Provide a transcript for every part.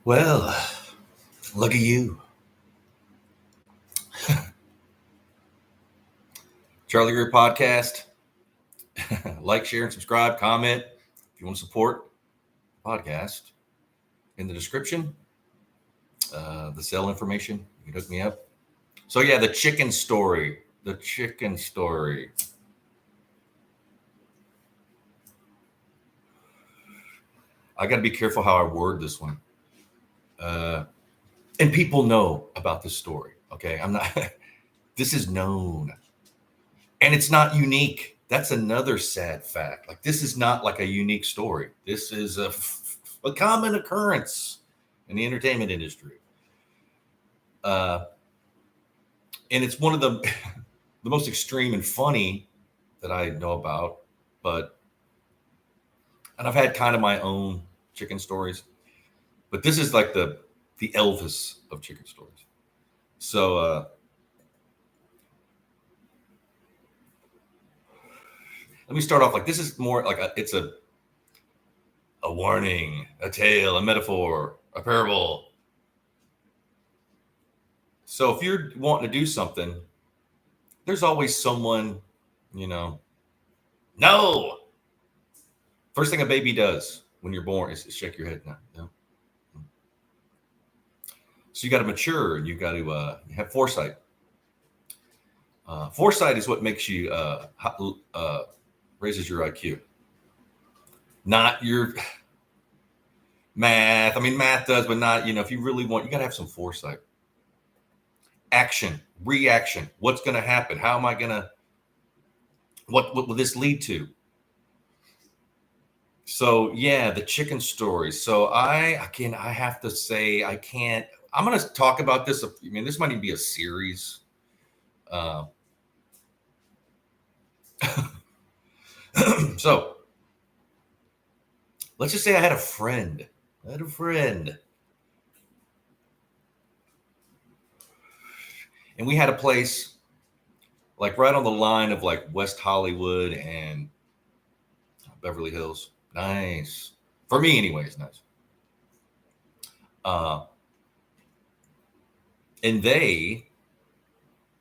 Well, look at you. Charlie Greer podcast. Like, share, and subscribe, comment. If you want to support the podcast, in the description, the Zelle information, you can hook me up. So, yeah, the chicken story. The chicken story. I got to be careful how I word this one. And people know about this story. Okay. I'm not, this is known. And it's not unique. That's another sad fact. Like, this is not like a unique story. This is a common occurrence in the entertainment industry. And it's one of the the most extreme and funny that I know about. And I've had kind of my own chicken stories, but this is like the Elvis of chicken stories. So let me start off like this is more like it's a warning, a tale, a metaphor, a parable. So if you're wanting to do something, there's always someone, no. First thing a baby does when you're born is shake your head. No. So you got to mature. You got to have foresight. Foresight is what makes you raises your IQ, not your math. I mean, math does, but not. If you really want, you got to have some foresight. Action, reaction. What's going to happen? How am I going to? What will this lead to? So yeah, the chicken story. So I have to say I can't. I'm going to talk about this. I mean, this might even be a series. So let's just say I had a friend. And we had a place like right on the line of like West Hollywood and Beverly Hills. Nice. For me anyways, nice. And they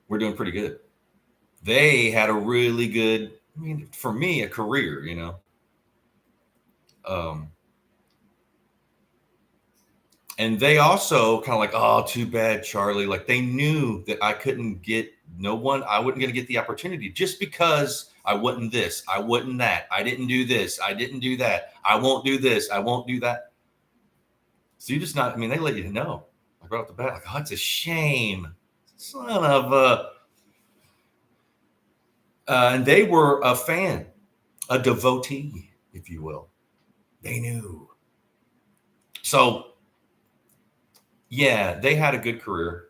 were doing pretty good. They had a really good, I mean, for me, a career, And they also kind of like, oh, too bad, Charlie. Like they knew that I couldn't get I wasn't going to get the opportunity just because I wasn't this, I wasn't that. I didn't do this. I didn't do that. I won't do this. I won't do that. So they let you know, like right off the bat, like, oh, it's a shame. Son of a. And they were a fan, a devotee, if you will. They knew. So, yeah, they had a good career.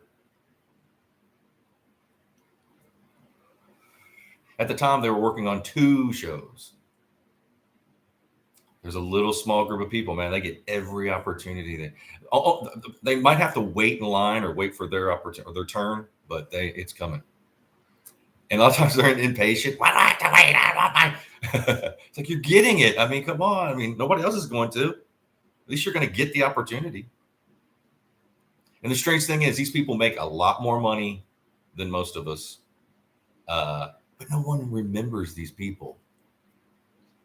At the time, they were working on 2 shows. There's a little small group of people, man. They get every opportunity. They might have to wait in line or wait for their opportunity or their turn, but it's coming. And a lot of times they're impatient. Why do I have to wait? I want my. It's like you're getting it. I mean, come on. I mean, nobody else is going to. At least you're going to get the opportunity. And the strange thing is, these people make a lot more money than most of us, but no one remembers these people.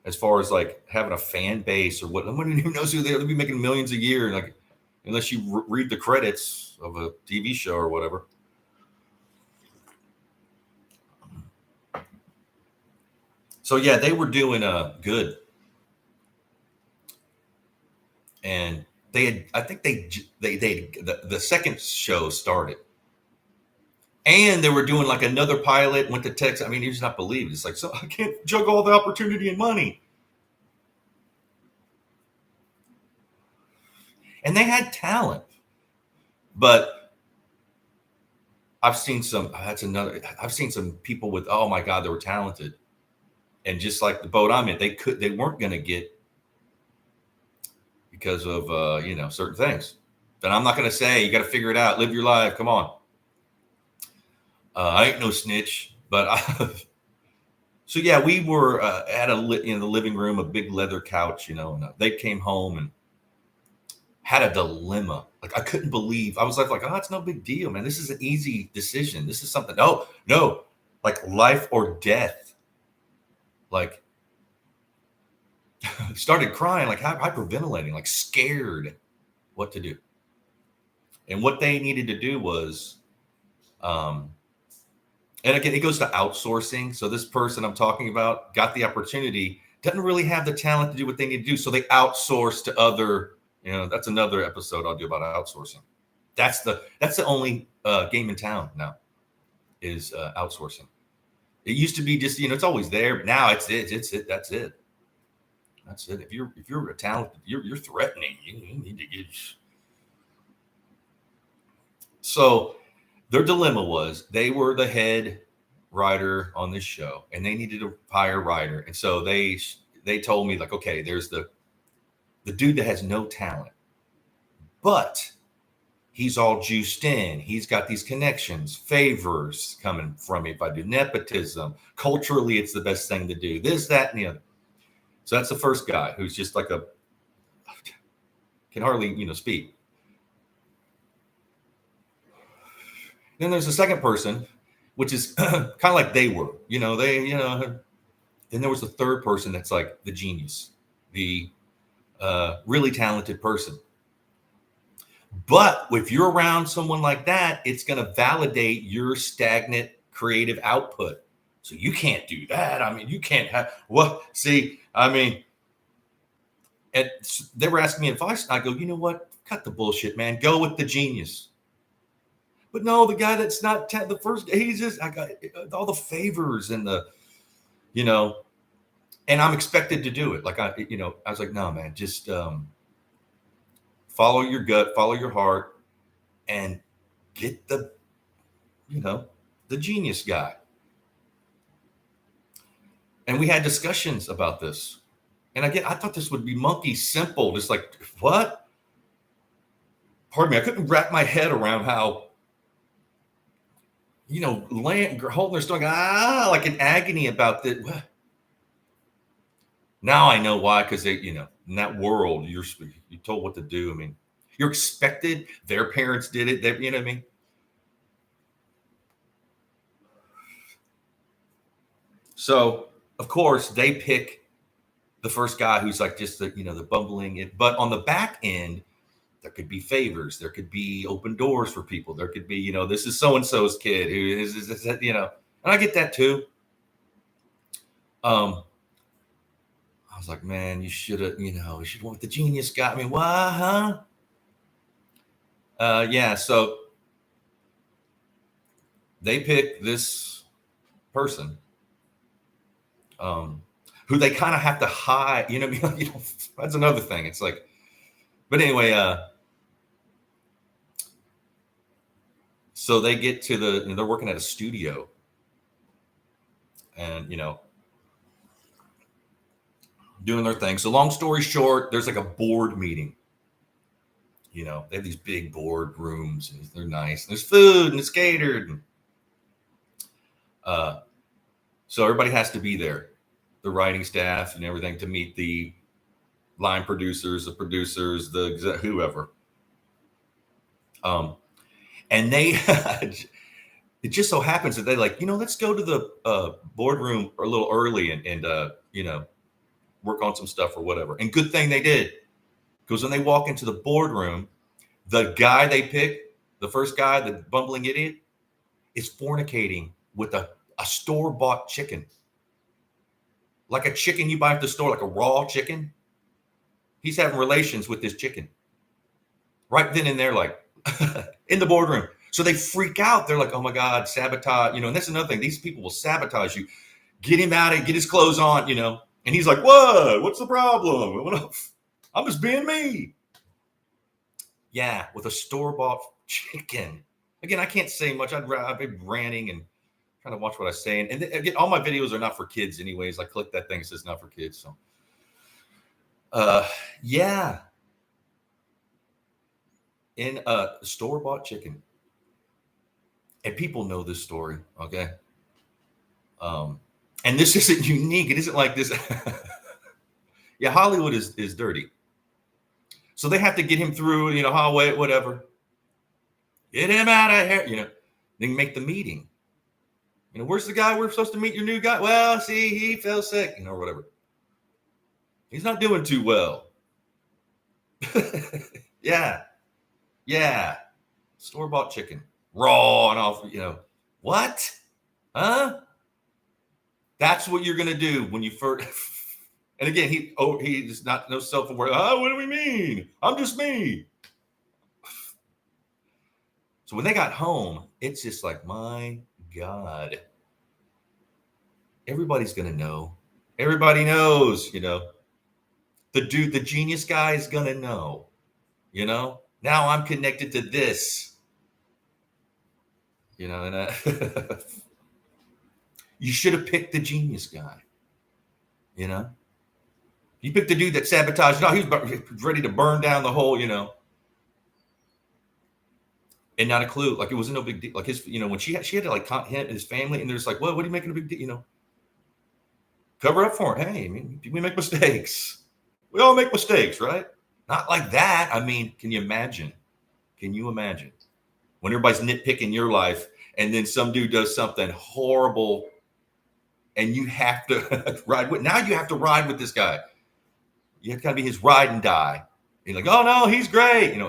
As far as like having a fan base or what, no one even knows who they are. They'll be making millions a year, like unless you read the credits of a TV show or whatever. So yeah, they were doing good, and they had. I think the second show started, and they were doing like another pilot. Went to Texas. I mean, you just not believe it. It's like, so I can't juggle all the opportunity and money. And they had talent, but I've seen some. I've seen some people with, oh my God, they were talented, and just like the boat I'm in, they weren't going to get because of certain things. But I'm not going to say you got to figure it out, live your life. Come on, I ain't no snitch, but so yeah, we were in the living room, a big leather couch, and they came home and had a dilemma. Like I couldn't believe. I was like, oh, it's no big deal, man. This is an easy decision. This is something. No, like life or death. Like started crying, like hyperventilating, like scared what to do. And what they needed to do was, and again, it goes to outsourcing. So this person I'm talking about got the opportunity, doesn't really have the talent to do what they need to do. So they outsource to other, that's another episode I'll do about outsourcing. That's the only game in town now is outsourcing. It used to be just, it's always there, but now it's it. That's it. That's it. If you're a talented, you're threatening. You need to get. So their dilemma was they were the head writer on this show, and they needed to hire a writer. And so they told me, like, okay, there's the dude that has no talent, but he's all juiced in. He's got these connections, favors coming from me. If I do nepotism, culturally, it's the best thing to do. This, that, and the other. So that's the first guy who's just like can hardly, speak. Then there's the second person, which is kind of like they were, then there was the third person that's like the genius, the really talented person. But if you're around someone like that, it's going to validate your stagnant creative output. So you can't do that. I mean, you can't have and they were asking me advice. And I go, you know what? Cut the bullshit, man. Go with the genius. But no, the guy that's not the first, I got all the favors and and I'm expected to do it. Like I was like, no, man, just follow your gut, follow your heart, and get the genius guy. And we had discussions about this. And again, I thought this would be monkey simple. Just like, what? Pardon me, I couldn't wrap my head around how, holding their stomach, like in agony about that. Now I know why, because they, in that world, you're told what to do. I mean, you're expected. Their parents did it. You know what I mean? So, of course, they pick the first guy who's like just the, the bumbling. But on the back end, there could be favors. There could be open doors for people. There could be, this is so-and-so's kid who is and I get that too. I was like, man, you should have, you should want the genius guy. I mean, why, huh? Yeah. So they pick this person, who they kind of have to hide, that's another thing. It's like, but anyway, so they get to they're working at a studio, and, doing their thing. So long story short, there's like a board meeting. They have these big board rooms, and they're nice. And there's food, and it's catered. And, so everybody has to be there, the writing staff and everything, to meet the line producers, the producers, the whoever. And they, it just so happens that they like, let's go to the boardroom a little early and work on some stuff or whatever. And good thing they did, because when they walk into the boardroom, the guy they pick, the first guy, the bumbling idiot, is fornicating with a store-bought chicken. Like a chicken you buy at the store, like a raw chicken. He's having relations with this chicken. Right then and there, like, in the boardroom. So they freak out. They're like, oh my God, sabotage. And that's another thing. These people will sabotage you. Get him out and get his clothes on, And he's like, what? What's the problem? I'm just being me. Yeah, with a store-bought chicken. Again, I can't say much. I've been ranting and trying to watch what I say. And again, all my videos are not for kids anyways. I click that thing that says not for kids. So, yeah. In a store-bought chicken. And people know this story, okay? And this isn't unique. It isn't like this. Yeah, Hollywood is dirty. So they have to get him through, hallway, whatever. Get him out of here, Then make the meeting. Where's the guy we're supposed to meet, your new guy? Well, see, he fell sick, or whatever. He's not doing too well. Yeah. Store-bought chicken, raw and off, what? Huh? That's what you're going to do when you first. And again, he's not no self-aware. Oh, what do we mean? I'm just me. So when they got home, it's just like, my God, everybody's going to know. Everybody knows, the genius guy is going to know, now I'm connected to this, and you should have picked the genius guy, you picked the dude that sabotaged. No, he was ready to burn down the whole, and not a clue. Like, it wasn't no big deal. Like, his, when she had to like him and his family, and there's like, what are you making a big deal? Cover up for him. Hey, I mean, we make mistakes. We all make mistakes, right? Not like that. I mean, can you imagine? Can you imagine when everybody's nitpicking your life, and then some dude does something horrible, and you have to ride with? Now you have to ride with this guy. You have to be his ride and die. And you're like, oh no, he's great.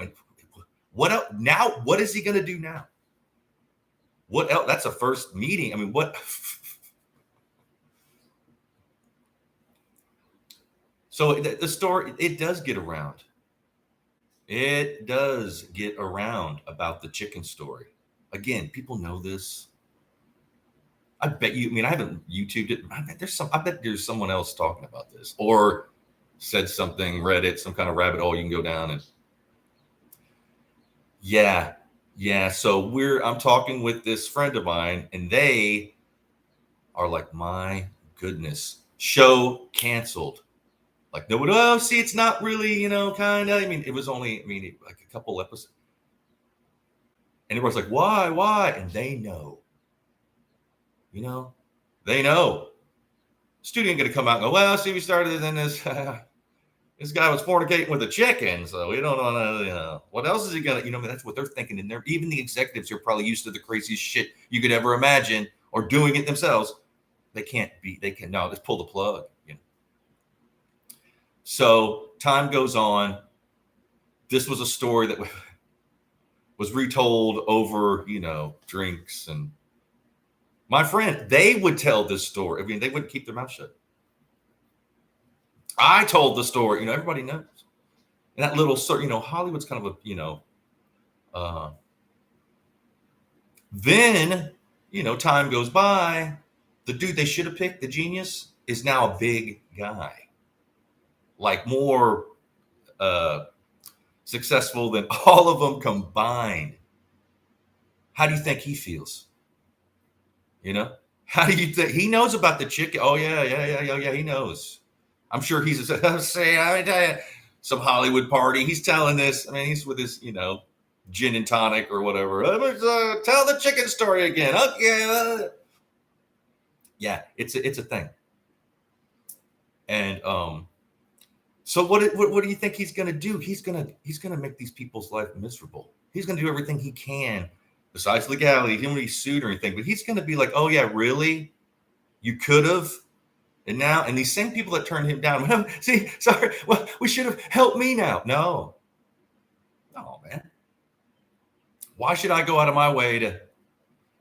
What else? Now, what is he going to do now? What else? That's a first meeting. I mean, what? So the story, it does get around. It does get around about the chicken story. Again, people know this. I bet you. I mean, I haven't YouTubed it. I bet there's someone else talking about this, or said something, Reddit, some kind of rabbit hole you can go down and. Yeah. So I'm talking with this friend of mine, and they are like, my goodness, show canceled. Like, nobody, oh, see, it's not really, kind of. I mean, it was only, like a couple episodes. And everyone's like, why? And they know. They know. Studio ain't going to come out and go, well, see, we started in this. This guy was fornicating with a chicken, so we don't want to, what else is he going to, that's what they're thinking in there. Even the executives are probably used to the craziest shit you could ever imagine, or doing it themselves. They just pull the plug. So time goes on. This was a story that was retold over, drinks. And my friend, they would tell this story. I mean, they wouldn't keep their mouth shut. I told the story, everybody knows. And that little, Hollywood's kind of a, then, time goes by. The dude they should have picked, the genius, is now a big guy. Like, more successful than all of them combined. How do you think he feels? How do you think he knows about the chicken? Oh yeah, he knows. I'm sure he's some Hollywood party. He's telling this. I mean, he's with his, gin and tonic or whatever. Tell the chicken story again. Okay. Yeah, it's a thing. And so what do you think he's going to do? He's going to make these people's life miserable. He's going to do everything he can, besides legality. He won't be sued or anything, but he's going to be like, oh yeah, really? You could have. And these same people that turned him down, well, see, sorry, well, we should have helped me now. No, man. Why should I go out of my way to?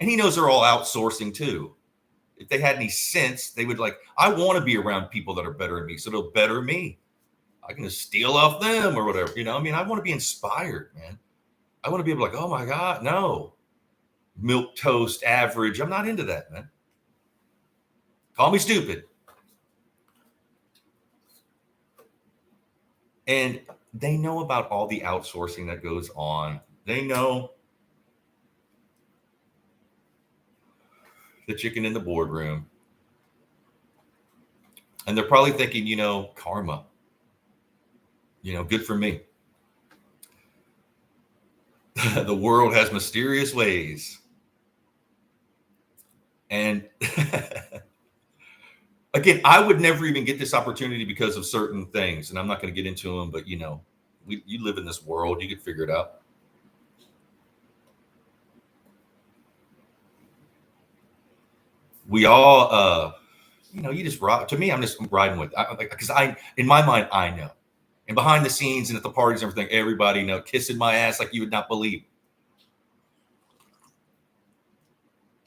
And he knows they're all outsourcing too. If they had any sense, they would I want to be around people that are better than me, so they'll better me. I can just steal off them or whatever. I want to be inspired, man. I want to be able to oh my God, no. Milk toast, average. I'm not into that, man. Call me stupid. And they know about all the outsourcing that goes on. They know the chicken in the boardroom. And they're probably thinking, karma. Good for me. The world has mysterious ways. And again, I would never even get this opportunity because of certain things. And I'm not going to get into them, but You live in this world. You could figure it out. We all, you just ride. To me, I'm just riding with, because in my mind, I know. And behind the scenes and at the parties and everything, everybody know, kissing my ass like you would not believe.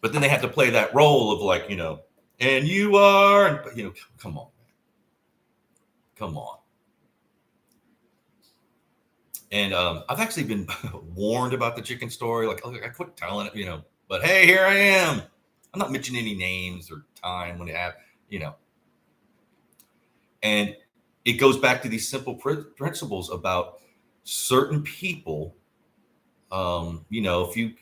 But then they have to play that role of like, and you are, and come on, come on. And I've actually been warned about the chicken story. Like, I quit telling it, but hey, here I am. I'm not mentioning any names or time when it happened, And it goes back to these simple principles about certain people. If you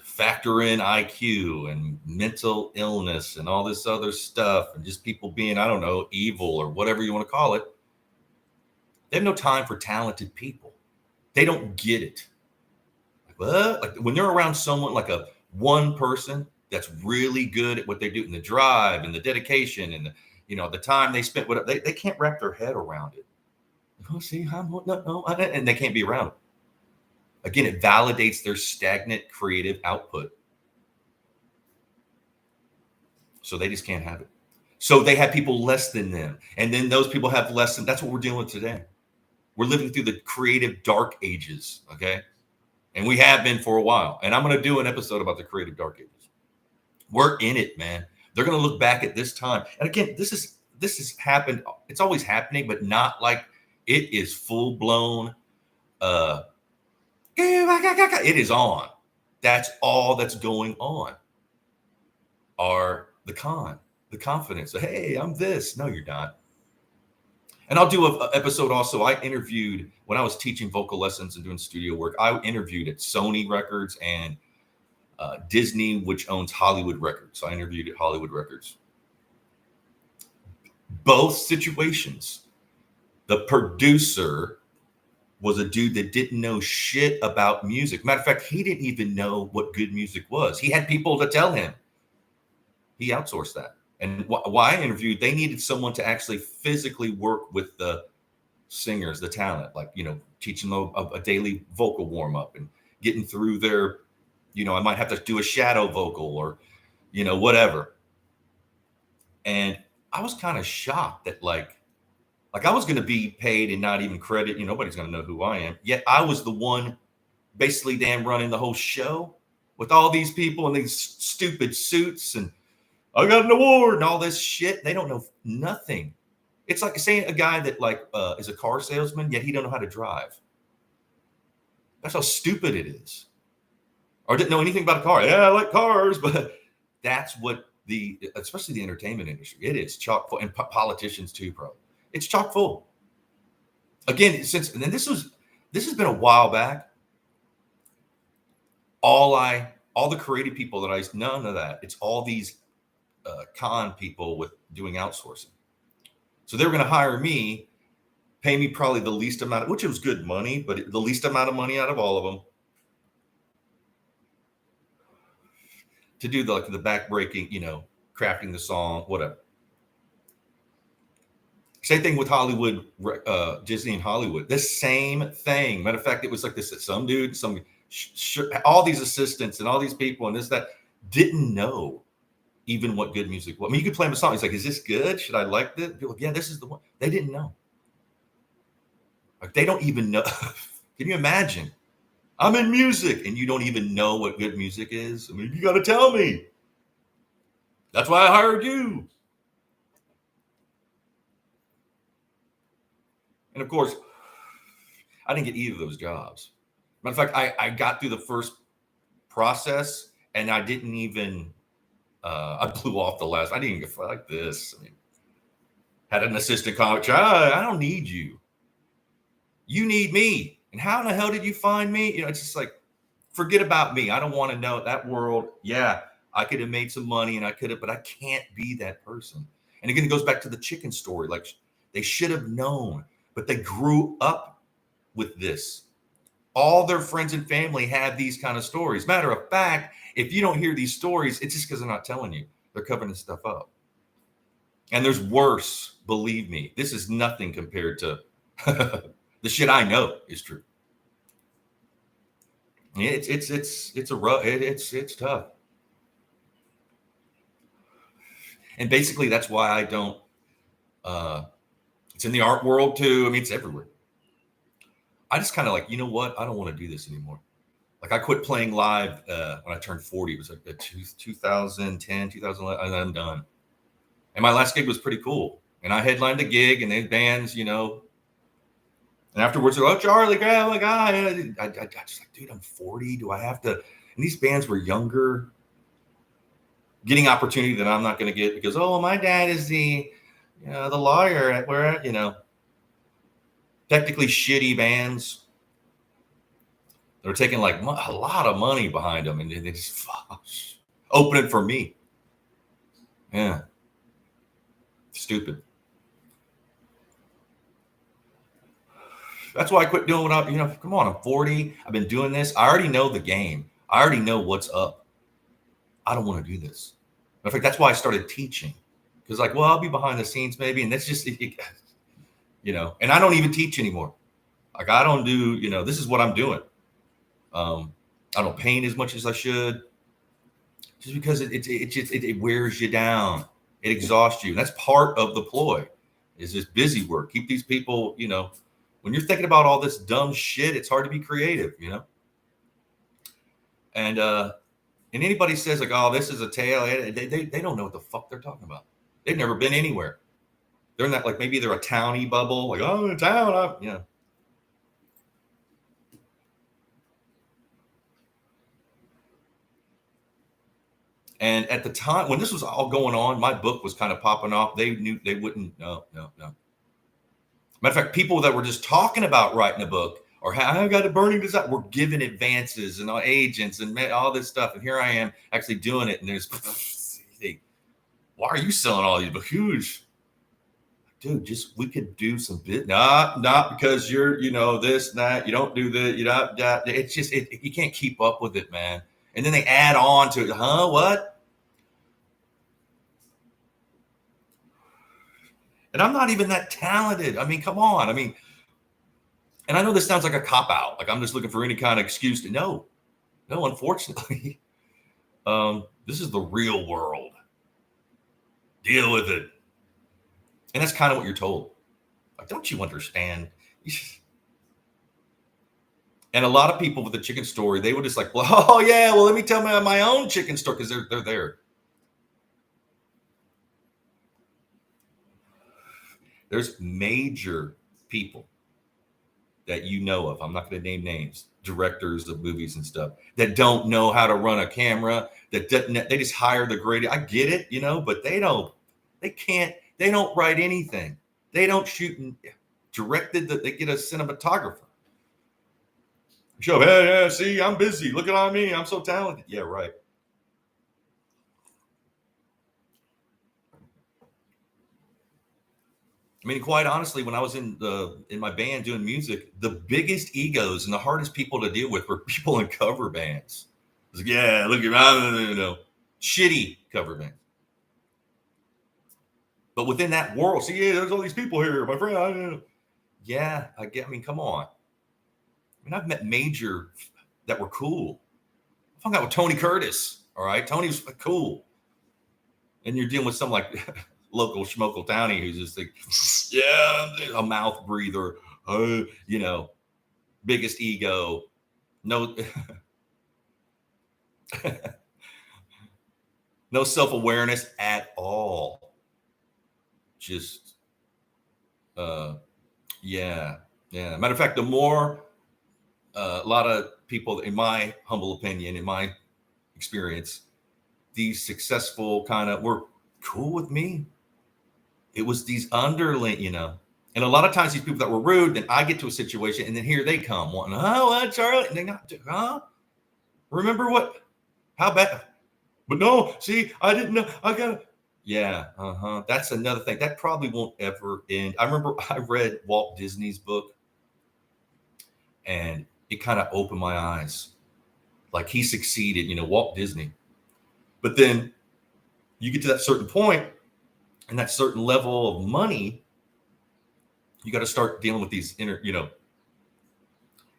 factor in IQ and mental illness and all this other stuff, and just people being, I don't know, evil or whatever you want to call it, they have no time for talented people. They don't get it. Like when they're around someone like a one person that's really good at what they do, and the drive and the dedication and the time they spent with it, they can't wrap their head around it. Oh, see, and they can't be around it. Again, it validates their stagnant creative output. So they just can't have it. So they have people less than them. And then those people have less than, that's what we're dealing with today. We're living through the creative dark ages, okay? And we have been for a while. And I'm going to do an episode about the creative dark ages. We're in it, man. They're going to look back at this time. And again, this has happened. It's always happening, but not like it is full blown. It is on. That's all that's going on. Are the confidence. Hey, I'm this. No, you're not. And I'll do an episode also. I interviewed, when I was teaching vocal lessons and doing studio work, I interviewed at Sony Records and Disney, which owns Hollywood Records. So I interviewed at Hollywood Records. Both situations, the producer was a dude that didn't know shit about music. Matter of fact, he didn't even know what good music was. He had people to tell him. He outsourced that. And why I interviewed, they needed someone to actually physically work with the singers, the talent, like, teaching them a daily vocal warm up and getting through their, I might have to do a shadow vocal or, whatever. And I was kind of shocked that like I was going to be paid and not even credit, nobody's going to know who I am. Yet I was the one basically damn running the whole show with all these people in these stupid suits and I got an award and all this shit. They don't know nothing. It's like saying a guy that is a car salesman, yet he don't know how to drive. That's how stupid it is. Or didn't know anything about a car. Yeah, I like cars, but that's what especially the entertainment industry, it is chock full, and politicians too, bro. It's chock full. Again, and then this has been a while back. All the creative people that none of that. It's all these con people with doing outsourcing. So they were going to hire me, pay me probably the least amount, which was good money, but the least amount of money out of all of them to do the back-breaking, crafting the song, whatever. Same thing with Hollywood, Disney and Hollywood. The same thing. Matter of fact, it was like this: some dude, all these assistants and all these people and this that didn't know even what good music was. I mean, you could play them a song. He's like, "Is this good? Should I like this?" People, yeah, this is the one. They didn't know. Like they don't even know. Can you imagine? I'm in music, and you don't even know what good music is. I mean, you got to tell me. That's why I hired you. And of course, I didn't get either of those jobs. Matter of fact, I got through the first process, and I didn't even. I blew off the last. I didn't even get like this. I mean, had an assistant comic. I don't need you. You need me. And how in the hell did you find me? It's just like, forget about me. I don't want to know that world. Yeah, I could have made some money and I could have, but I can't be that person. And again, it goes back to the chicken story. Like they should have known, but they grew up with this. All their friends and family have these kind of stories. Matter of fact, if you don't hear these stories, it's just because they're not telling you. They're covering this stuff up. And there's worse, believe me. This is nothing compared to The shit I know is true. It's a rough. It's tough. And basically, that's why I don't. It's in the art world too. I mean, it's everywhere. I just kind of like, you know what? I don't want to do this anymore. Like I quit playing live when I turned 40. It was like 2010, 2011, and I'm done. And my last gig was pretty cool. And I headlined the gig, and then bands, you know. And afterwards, they're like, oh, Charlie, oh my God. I just like, dude, I'm 40. Do I have to? And these bands were younger, getting opportunity that I'm not going to get because, oh, my dad is the lawyer at where, technically shitty bands. They're taking like a lot of money behind them, and they just open it for me. Yeah. Stupid. That's why I quit doing what I, come on, I'm 40. I've been doing this. I already know the game. I already know what's up. I don't want to do this. In fact, that's why I started teaching. Because like, well, I'll be behind the scenes maybe. And that's just, and I don't even teach anymore. Like I don't do, this is what I'm doing. I don't paint as much as I should. Just because it wears you down. It exhausts you. That's part of the ploy is this busy work. Keep these people, when you're thinking about all this dumb shit, it's hard to be creative, And anybody says like, oh, this is a tale, they don't know what the fuck they're talking about. They've never been anywhere. They're in that, like maybe they're a towny bubble, like, oh, in town, And at the time when this was all going on, my book was kind of popping off. They knew they wouldn't. No. Matter of fact, people that were just talking about writing a book or how I got a burning desire were given advances and agents and all this stuff. And here I am actually doing it. And there's, why are you selling all these books? Huge. Dude, we could do some bit. Not because you're, this and that. You don't do that. It's just, you can't keep up with it, man. And then they add on to it. Huh? What? And I'm not even that talented. I mean, come on. And I know this sounds like a cop out. Like I'm just looking for any kind of excuse to no, unfortunately. This is the real world. Deal with it. And that's kind of what you're told. Like, don't you understand? And a lot of people with the chicken story, they were just like, well, oh yeah, well, let me tell my own chicken story because they're there. There's major people that you know of. I'm not going to name names, directors of movies and stuff that don't know how to run a camera. They just hire the greatest. I get it, but they don't write anything. They don't shoot and directed that they get a cinematographer. Show, hey, see, I'm busy. Look at me. I'm so talented. Yeah, right. I mean, quite honestly, when I was in my band doing music, the biggest egos and the hardest people to deal with were people in cover bands. It was like, yeah, look at shitty cover bands. But within that world, see, yeah, there's all these people here, my friend. Yeah, come on. I've met major that were cool. I hung out with Tony Curtis. All right. Tony was cool. And you're dealing with some like local schmokel townie who's just like, yeah, a mouth breather, biggest ego. No, no self-awareness at all. Just, yeah. Matter of fact, the more, a lot of people, in my humble opinion, in my experience, these successful kind of were cool with me. It was these underling, and a lot of times these people that were rude, then I get to a situation and then here they come wanting, what, Charlie? And they not, remember what? How bad? But no, see, I didn't know. I got it. That's another thing. That probably won't ever end. I remember I read Walt Disney's book and it kind of opened my eyes. Like he succeeded, Walt Disney. But then you get to that certain point and that certain level of money, you got to start dealing with these inner,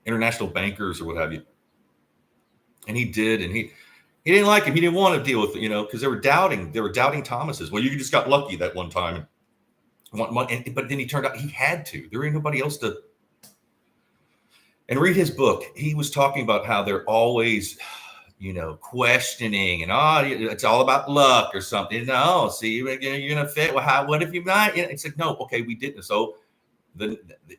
international bankers or what have you. And he did, and he didn't like him. He didn't want to deal with, because they were doubting Thomas's. Well, you just got lucky that one time. But then he turned out he had to. There ain't nobody else to. And read his book. He was talking about how they're always, questioning, and it's all about luck or something. No, see, you're gonna fit. Well, what if you're not? It's like, no, okay, we didn't. So then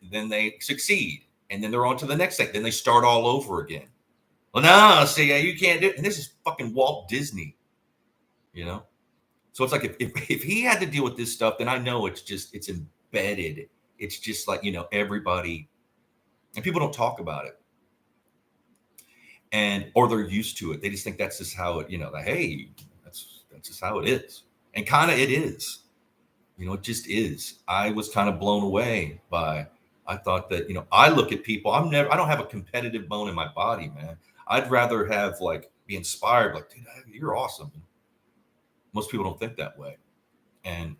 they succeed, and then they're on to the next thing. Then they start all over again. Well, no, see, you can't do it. And this is fucking Walt Disney, So it's like if he had to deal with this stuff, then I know it's embedded. It's just like, everybody, and people don't talk about it, or they're used to it. They just think that's just how it, like, hey, that's just how it is. And kind of it is, it just is. I was kind of blown away I thought that, I look at people, I don't have a competitive bone in my body, man. I'd rather have be inspired, like, dude, you're awesome. Most people don't think that way. And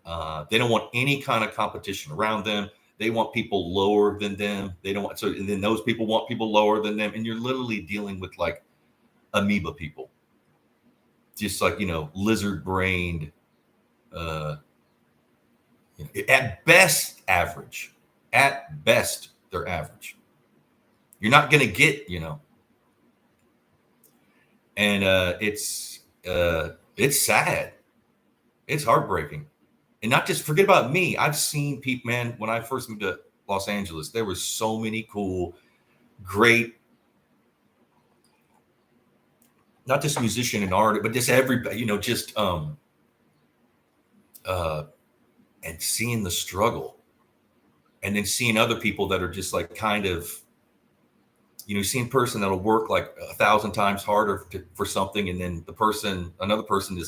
they don't want any kind of competition around them. They want people lower than them. They don't want, and then those people want people lower than them. And you're literally dealing with amoeba people. Just lizard brained, at best average. At best, they're average. You're not going to get, and it's sad. It's heartbreaking. And not just forget about me. I've seen people, man, when I first moved to Los Angeles, there were so many cool, great, not just musician and artist, but just everybody, and seeing the struggle. And then seeing other people that are just kind of, seeing a person that'll work 1,000 times harder for something. And then another person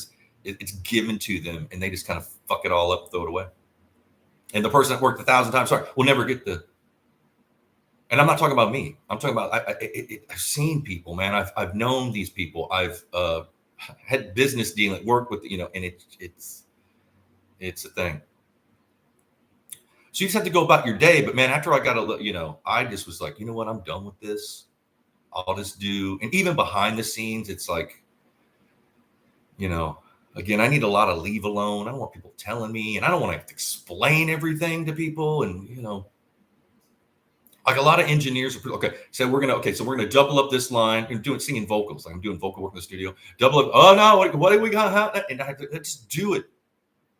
it's given to them and they just kind of fuck it all up, throw it away. And the person that worked 1,000 times harder will never get and I'm not talking about me. I'm talking about, I've seen people, man. I've known these people. I've had business dealing, work with, and it's a thing. So you just have to go about your day. But man, after I got I just was like, you know what? I'm done with this. I'll just do, and even behind the scenes, it's like, again, I need a lot of leave alone. I don't want people telling me, and I don't want to have to explain everything to people. And, a lot of engineers are, so we're going to double up this line and singing vocals. I'm doing vocal work in the studio. Double up. Oh no, what do we got? And I have to just do it.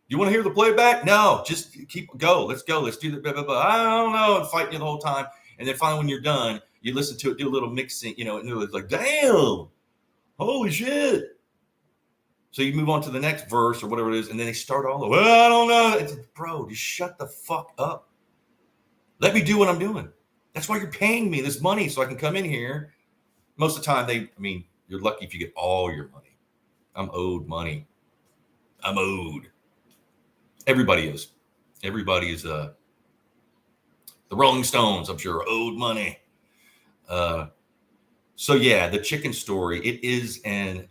You want to hear the playback? No, just go. Let's go. Let's do the blah, blah, blah. I don't know. And fighting you the whole time. And then finally, when you're done, you listen to it, do a little mixing, and it's like, damn, holy shit. So you move on to the next verse or whatever it is. And then they start all over. Well, I don't know. Bro, just shut the fuck up. Let me do what I'm doing. That's why you're paying me this money so I can come in here. Most of the time, you're lucky if you get all your money. I'm owed money. I'm owed. Everybody is. Everybody is the Rolling Stones, I'm sure, owed money. So yeah, the chicken story, it is an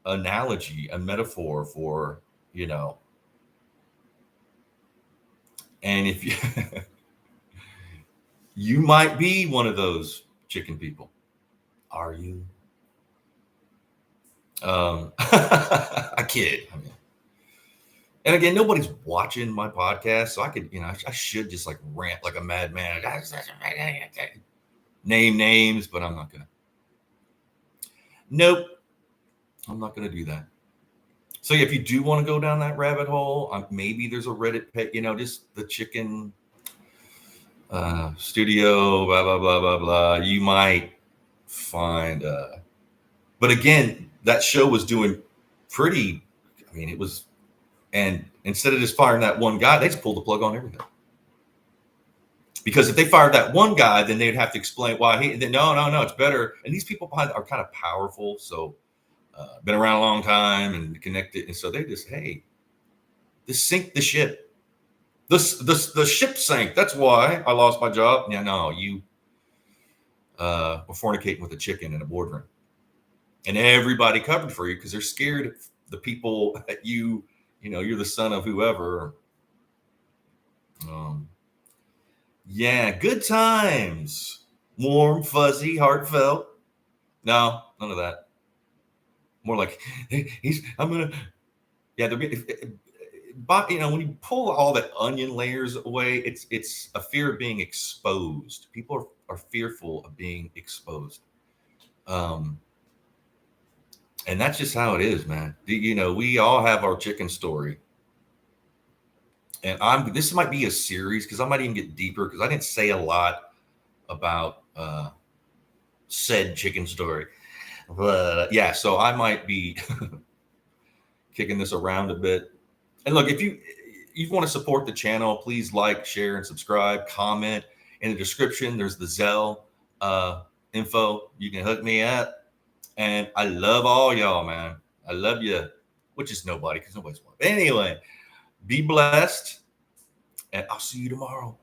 analogy, a metaphor for, and if you you might be one of those chicken people. Are you? I kid. And again, nobody's watching my podcast, so I could, I should just rant like a madman. Name names, but I'm not gonna. Nope, I'm not gonna do that. So if you do want to go down that rabbit hole, maybe there's a Reddit page, just the chicken studio, blah blah blah blah blah. You might find, but again, that show was doing pretty. It was. And instead of just firing that one guy, they just pulled the plug on everything. Because if they fired that one guy, then they'd have to explain why no, it's better. And these people behind are kind of powerful. So been around a long time and connected. And so they just, hey, just sink the ship. The ship sank. That's why I lost my job. Yeah, no, you were fornicating with a chicken in a boardroom. And everybody covered for you because they're scared of the people that you're the son of whoever. Yeah, good times. warm, fuzzy, heartfelt. No, none of that. More like, hey, I'm gonna, yeah. But when you pull all that onion layers away, it's a fear of being exposed. People are fearful of being exposed. Um, and that's just how it is, man. We all have our chicken story. And this might be a series because I might even get deeper because I didn't say a lot about said chicken story. But yeah, so I might be kicking this around a bit. And look, if you want to support the channel, please like, share, and subscribe. Comment in the description. There's the Zelle info. You can hook me up. And I love all y'all, man. I love you, which is nobody because nobody's one. Anyway, be blessed, and I'll see you tomorrow.